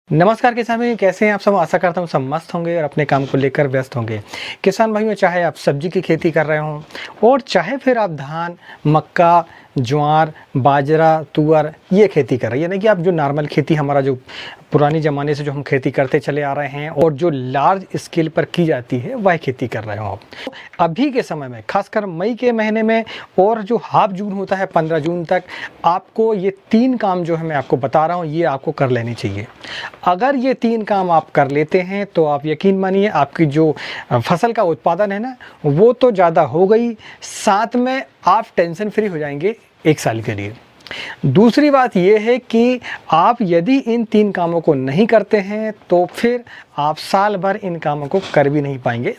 नमस्कार किसान भाई, कैसे हैं आप सब। आशा करता हूँ सब मस्त होंगे और अपने काम को लेकर व्यस्त होंगे। किसान भाइयों, चाहे आप सब्जी की खेती कर रहे हों और चाहे फिर आप धान, मक्का, ज्वार, बाजरा, तुअर ये खेती कर रहे हैं, यानी कि आप जो नॉर्मल खेती हमारा जो पुरानी ज़माने से जो हम खेती करते चले आ रहे हैं और जो लार्ज स्केल पर की जाती है वह खेती कर रहे हो आप। अभी के समय में खासकर मई के महीने में और जो हाफ जून होता है 15 जून तक, आपको ये 3 काम जो है मैं आपको बता रहा हूँ ये आपको कर लेने चाहिए। अगर ये 3 काम आप कर लेते हैं तो आप यकीन मानिए आपकी जो फसल का उत्पादन है ना वो तो ज़्यादा हो गई, साथ में आप टेंशन फ्री हो जाएंगे 1 साल के लिए। दूसरी बात यह है कि आप यदि इन 3 कामों को नहीं करते हैं तो फिर आप साल भर इन कामों को कर भी नहीं पाएंगे।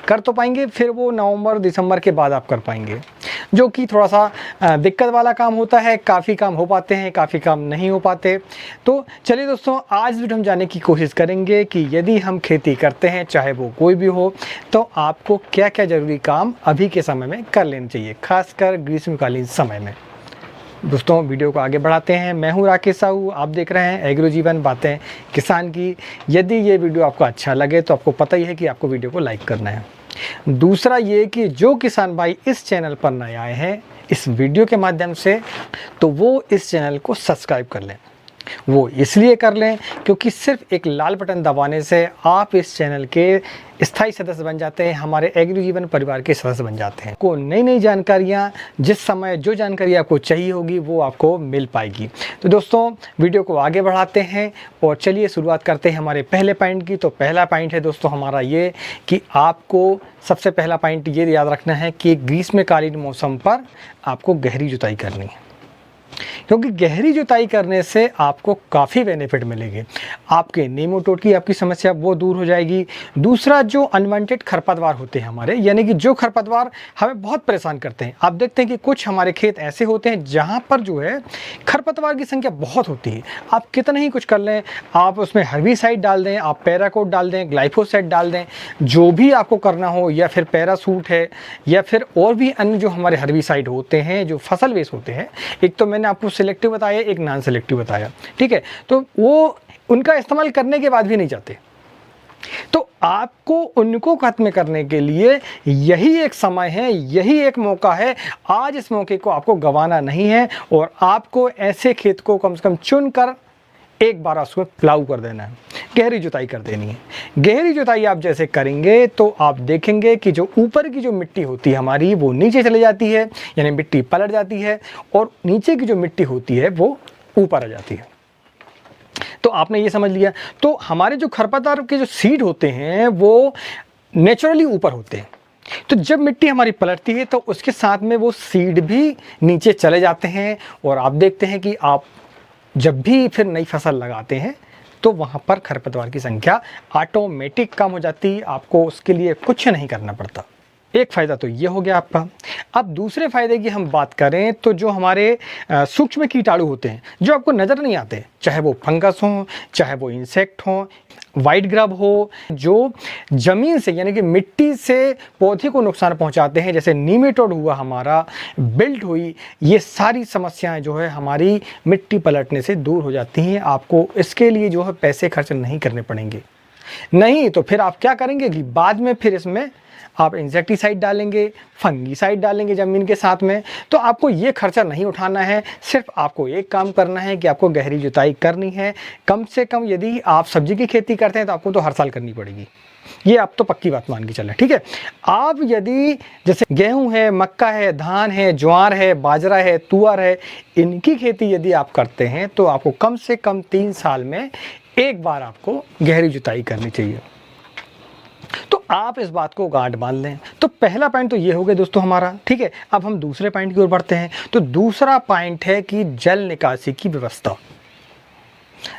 कर तो पाएंगे, फिर वो नवंबर दिसंबर के बाद आप कर पाएंगे, जो कि थोड़ा सा दिक्कत वाला काम होता है। काफ़ी काम हो पाते हैं, काफ़ी काम नहीं हो पाते। तो चलिए दोस्तों, आज भी हम जानने की कोशिश करेंगे कि यदि हम खेती करते हैं, चाहे वो कोई भी हो, तो आपको क्या क्या ज़रूरी काम अभी के समय में कर लेने चाहिए, खासकर ग्रीष्मकालीन समय में। दोस्तों, वीडियो को आगे बढ़ाते हैं। मैं हूं राकेश साहू, आप देख रहे हैं एग्रो जीवन बातें किसान की। यदि ये वीडियो आपको अच्छा लगे तो आपको पता ही है कि आपको वीडियो को लाइक करना है। दूसरा ये कि जो किसान भाई इस चैनल पर नए आए हैं इस वीडियो के माध्यम से, तो वो इस चैनल को सब्सक्राइब कर लें। वो इसलिए कर लें क्योंकि सिर्फ एक लाल बटन दबाने से आप इस चैनल के स्थायी सदस्य बन जाते हैं, हमारे एग्रो जीवन परिवार के सदस्य बन जाते हैं। को नई नई जानकारियाँ जिस समय जो जानकारी आपको चाहिए होगी वो आपको मिल पाएगी। तो दोस्तों, वीडियो को आगे बढ़ाते हैं और चलिए शुरुआत करते हैं हमारे पहले पॉइंट की। तो पहला पॉइंट है दोस्तों हमारा ये कि आपको सबसे पहला पॉइंट ये याद रखना है कि ग्रीष्मकालीन मौसम पर आपको गहरी जुताई करनी है, क्योंकि गहरी जुताई करने से आपको काफ़ी बेनिफिट मिलेंगे। आपके नेमाटोड की आपकी समस्या वो दूर हो जाएगी। दूसरा, जो अनवांटेड खरपतवार होते हैं हमारे, यानी कि जो खरपतवार हमें बहुत परेशान करते हैं। आप देखते हैं कि कुछ हमारे खेत ऐसे होते हैं जहाँ पर जो है खरपतवार की संख्या बहुत होती है। आप कितना ही कुछ कर लें, आप उसमें हर्बिसाइड डाल दें, आप पैराकोट डाल दें, ग्लाइफोसेट डाल दें, जो भी आपको करना हो, या फिर पैरासूट है या फिर और भी अन्य जो हमारे हर्बिसाइड होते हैं जो फसल बेस होते हैं। एक तो मैंने आपको सिलेक्टिव बताया, एक नॉन सिलेक्टिव बताया, ठीक है। तो वो उनका इस्तेमाल करने के बाद भी नहीं जाते, तो आपको उनको खत्म करने के लिए यही एक समय है, यही एक मौका है। आज इस मौके को आपको गंवाना नहीं है और आपको ऐसे खेत को कम से कम चुनकर एक बार उसमें प्लाऊ कर देना है, गहरी जुताई कर देनी है। गहरी जुताई आप जैसे करेंगे तो आप देखेंगे कि जो ऊपर की जो मिट्टी होती है हमारी वो नीचे चली जाती है, यानी मिट्टी पलट जाती है, और नीचे की जो मिट्टी होती है वो ऊपर आ जाती है। तो आपने ये समझ लिया। तो हमारे जो खरपतवार के जो सीड होते हैं वो नेचुरली ऊपर होते हैं, तो जब मिट्टी हमारी पलटती है तो उसके साथ में वो सीड भी नीचे चले जाते हैं। और आप देखते हैं कि आप जब भी फिर नई फसल लगाते हैं तो वहाँ पर खरपतवार की संख्या ऑटोमेटिक कम हो जाती है, आपको उसके लिए कुछ नहीं करना पड़ता। एक फ़ायदा तो ये हो गया आपका। अब दूसरे फ़ायदे की हम बात करें तो जो हमारे सूक्ष्म कीटाणु होते हैं जो आपको नज़र नहीं आते, चाहे वो फंगस हो, चाहे वो इंसेक्ट हो, वाइट ग्रब हो, जो ज़मीन से यानी कि मिट्टी से पौधे को नुकसान पहुंचाते हैं, जैसे नीमेटोड हुआ हमारा, बिल्ट हुई, ये सारी समस्याएं जो है हमारी मिट्टी पलटने से दूर हो जाती हैं। आपको इसके लिए जो है पैसे खर्च नहीं करने पड़ेंगे। नहीं तो फिर आप क्या करेंगे कि बाद में फिर इसमें आप इंसेक्टिसाइड डालेंगे, फंगीसाइड डालेंगे ज़मीन के साथ में। तो आपको ये खर्चा नहीं उठाना है, सिर्फ आपको एक काम करना है कि आपको गहरी जुताई करनी है। कम से कम यदि आप सब्जी की खेती करते हैं तो आपको तो हर साल करनी पड़ेगी, ये आप तो पक्की बात मान के चलें, ठीक है। आप यदि जैसे गेहूं है, मक्का है, धान है, ज्वार है, बाजरा है, तुअर है, इनकी खेती यदि आप करते हैं तो आपको कम से कम 3 साल में एक बार आपको गहरी जुताई करनी चाहिए। तो आप इस बात को गांठ बांध लें। तो पहला पॉइंट तो ये हो गया दोस्तों हमारा, ठीक है। अब हम दूसरे पॉइंट की ओर बढ़ते हैं। तो दूसरा पॉइंट है कि जल निकासी की व्यवस्था।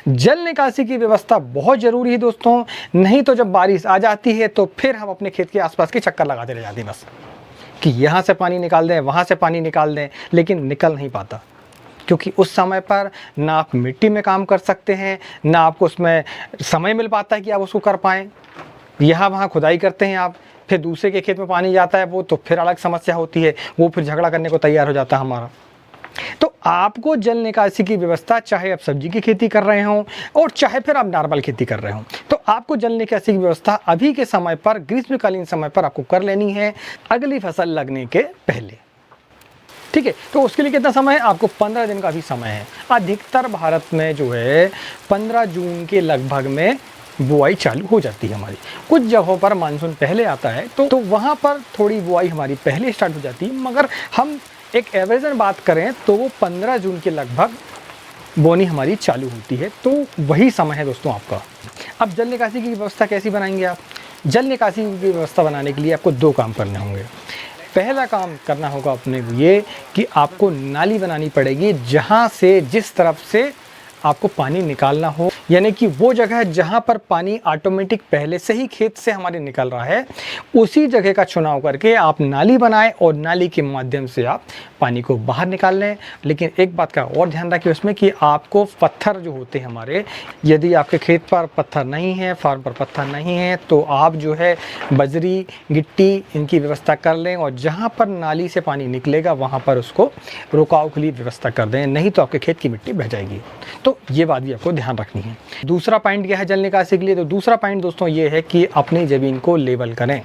जल निकासी की व्यवस्था बहुत ज़रूरी है दोस्तों, नहीं तो जब बारिश आ जाती है तो फिर हम अपने खेत के आसपास के चक्कर लगाते रह जाते हैं, बस कि यहाँ से पानी निकाल दें, वहाँ से पानी निकाल दें, लेकिन निकल नहीं पाता, क्योंकि उस समय पर ना आप मिट्टी में काम कर सकते हैं, ना आपको उसमें समय मिल पाता है कि आप उसको कर पाएँ। यहाँ वहाँ खुदाई करते हैं आप, फिर दूसरे के खेत में पानी जाता है वो, तो फिर अलग समस्या होती है, वो फिर झगड़ा करने को तैयार हो जाता है हमारा। तो आपको जल निकासी की व्यवस्था, चाहे आप सब्जी की खेती कर रहे हों और चाहे फिर आप नॉर्मल खेती कर रहे हों, तो आपको जल निकासी की व्यवस्था अभी के समय पर, ग्रीष्मकालीन समय पर आपको कर लेनी है, अगली फसल लगने के पहले। ठीक है, तो उसके लिए कितना समय है? आपको 15 दिन का भी समय है। अधिकतर भारत में जो है 15 जून के लगभग में बुआई चालू हो जाती है हमारी। कुछ जगहों पर मानसून पहले आता है तो वहाँ पर थोड़ी बुआई हमारी पहले स्टार्ट हो जाती है, मगर हम एक एवरेज में बात करें तो वो 15 जून के लगभग बोनी हमारी चालू होती है। तो वही समय है दोस्तों आपका। अब जल निकासी की व्यवस्था कैसी बनाएंगे आप? जल निकासी की व्यवस्था बनाने के लिए आपको 2 काम करने होंगे। पहला काम करना होगा अपने ये कि आपको नाली बनानी पड़ेगी, जहाँ से जिस तरफ से आपको पानी निकालना हो, यानी कि वो जगह जहाँ पर पानी ऑटोमेटिक पहले से ही खेत से हमारे निकल रहा है, उसी जगह का चुनाव करके आप नाली बनाएं और नाली के माध्यम से आप पानी को बाहर निकाल लें। लेकिन एक बात का और ध्यान रखिए उसमें कि आपको पत्थर जो होते हैं हमारे, यदि आपके खेत पर पत्थर नहीं है, फार्म पर पत्थर नहीं है, तो आप जो है बजरी, गिट्टी इनकी व्यवस्था कर लें और जहाँ पर नाली से पानी निकलेगा वहाँ पर उसको रुकाव के लिए व्यवस्था कर दें, नहीं तो आपके खेत की मिट्टी बह जाएगी। तो ये बात भी आपको ध्यान रखनी है। दूसरा पॉइंट क्या है जल निकासी के लिए? तो दूसरा पॉइंट दोस्तों ये है कि अपनी ज़मीन को लेवल करें।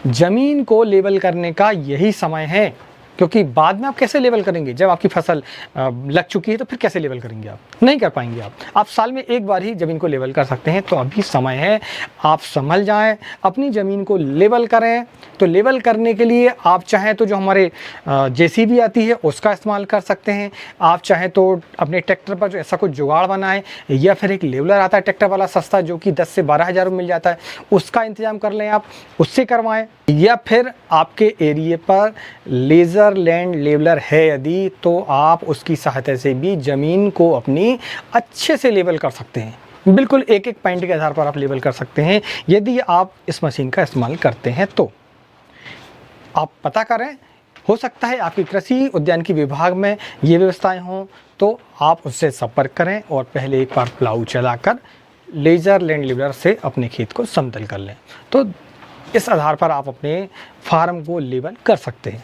ज़मीन को लेवल करने का यही समय है, क्योंकि बाद में आप कैसे लेवल करेंगे? जब आपकी फसल लग चुकी है तो फिर कैसे लेवल करेंगे? आप नहीं कर पाएंगे। आप साल में एक बार ही ज़मीन को लेवल कर सकते हैं। तो अभी समय है, आप संभल जाएं, अपनी ज़मीन को लेवल करें। तो लेवल करने के लिए आप चाहें तो जो हमारे जेसीबी आती है उसका इस्तेमाल कर सकते हैं। आप चाहें तो अपने ट्रैक्टर पर जो ऐसा कुछ जुगाड़ बनाएं, या फिर एक लेवलर आता है ट्रैक्टर वाला सस्ता, जो कि 10 से 12 हज़ार में मिल जाता है, उसका इंतज़ाम कर लें, आप उससे करवाएं। या फिर आपके एरिए पर लेज़र लैंड लेवलर है यदि, तो आप उसकी सहायता से भी ज़मीन को अपनी अच्छे से लेवल कर सकते हैं। बिल्कुल एक एक पॉइंट के आधार पर आप लेवल कर सकते हैं यदि आप इस मशीन का इस्तेमाल करते हैं। तो आप पता करें, हो सकता है आपकी कृषि उद्यान की विभाग में ये व्यवस्थाएं हों, तो आप उससे संपर्क करें और पहले एक बार प्लाऊ चलाकर लेज़र लैंड लेवलर से अपने खेत को समतल कर लें। तो इस आधार पर आप अपने फार्म को लेवल कर सकते हैं।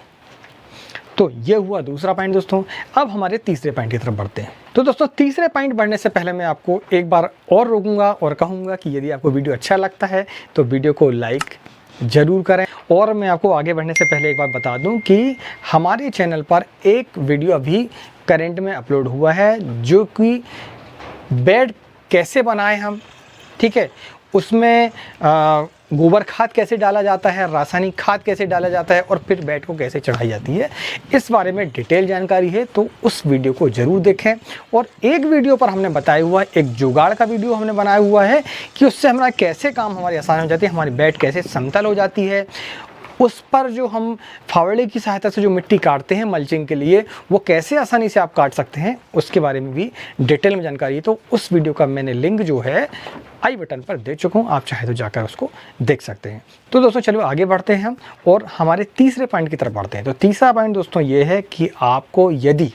तो ये हुआ दूसरा पॉइंट दोस्तों। अब हमारे तीसरे पॉइंट की तरफ बढ़ते हैं। तो दोस्तों तीसरे पॉइंट बढ़ने से पहले मैं आपको एक बार और रोकूंगा और कहूँगा कि यदि आपको वीडियो अच्छा लगता है तो वीडियो को लाइक ज़रूर करें। और मैं आपको आगे बढ़ने से पहले एक बात बता दूं कि हमारे चैनल पर एक वीडियो अभी करंट में अपलोड हुआ है, जो कि बेड कैसे बनाएं हम, ठीक है, उसमें गोबर खाद कैसे डाला जाता है, रासायनिक खाद कैसे डाला जाता है और फिर बेड को कैसे चढ़ाई जाती है, इस बारे में डिटेल जानकारी है। तो उस वीडियो को ज़रूर देखें। और एक वीडियो पर हमने बताया हुआ है, एक जुगाड़ का वीडियो हमने बनाया हुआ है कि उससे हमारा कैसे काम हमारी आसान हो जाती है, हमारी बेड कैसे समतल हो जाती है, उस पर जो हम फावड़े की सहायता से जो मिट्टी काटते हैं मल्चिंग के लिए, वो कैसे आसानी से आप काट सकते हैं, उसके बारे में भी डिटेल में जानकारी है। तो उस वीडियो का मैंने लिंक जो है आई बटन पर दे चुका हूँ, आप चाहे तो जाकर उसको देख सकते हैं। तो दोस्तों चलो आगे बढ़ते हैं हम और हमारे तीसरे पॉइंट की तरफ बढ़ते हैं। तो तीसरा पॉइंट दोस्तों ये है कि आपको यदि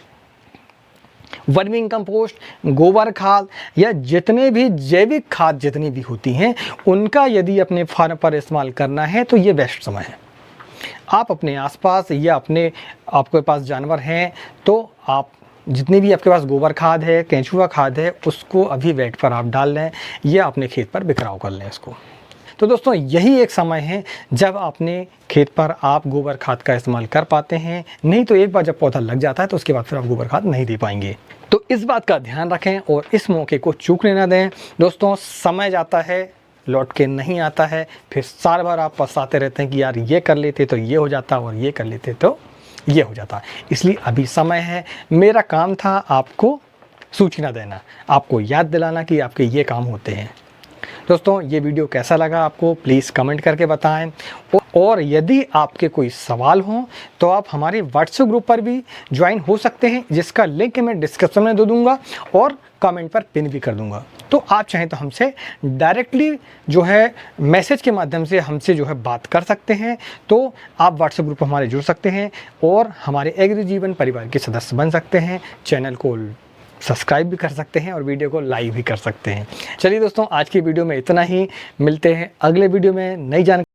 वर्मिंग कंपोस्ट, गोबर खाद या जितने भी जैविक खाद जितनी भी होती हैं, उनका यदि अपने फार्म पर इस्तेमाल करना है तो ये बेस्ट समय है। आप अपने आसपास या आपके पास जानवर हैं तो आप जितनी भी आपके पास गोबर खाद है, केंचुआ खाद है, उसको अभी वेट पर आप डाल लें या अपने खेत पर बिखराव कर लें इसको। तो दोस्तों यही एक समय है जब अपने खेत पर आप गोबर खाद का इस्तेमाल कर पाते हैं। नहीं तो एक बार जब पौधा लग जाता है तो उसके बाद फिर आप गोबर खाद नहीं दे पाएंगे। तो इस बात का ध्यान रखें और इस मौके को चूकने ना दें। दोस्तों समय जाता है, लौट के नहीं आता है, फिर साल भर आप पछताते रहते हैं कि यार ये कर लेते तो ये हो जाता और ये कर लेते तो ये हो जाता। इसलिए अभी समय है। मेरा काम था आपको सूचना देना, आपको याद दिलाना कि आपके ये काम होते हैं। दोस्तों ये वीडियो कैसा लगा आपको प्लीज़ कमेंट करके बताएं। और यदि आपके कोई सवाल हों तो आप हमारे व्हाट्सएप ग्रुप पर भी ज्वाइन हो सकते हैं, जिसका लिंक मैं डिस्क्रिप्शन में दे दूंगा और कमेंट पर पिन भी कर दूंगा। तो आप चाहें तो हमसे डायरेक्टली जो है मैसेज के माध्यम से हमसे जो है बात कर सकते हैं। तो आप व्हाट्सएप ग्रुप हमारे जुड़ सकते हैं और हमारे एग्री जीवन परिवार के सदस्य बन सकते हैं। चैनल को सब्सक्राइब भी कर सकते हैं और वीडियो को लाइक भी कर सकते हैं। चलिए दोस्तों आज की वीडियो में इतना ही। मिलते हैं अगले वीडियो में नई जानकारी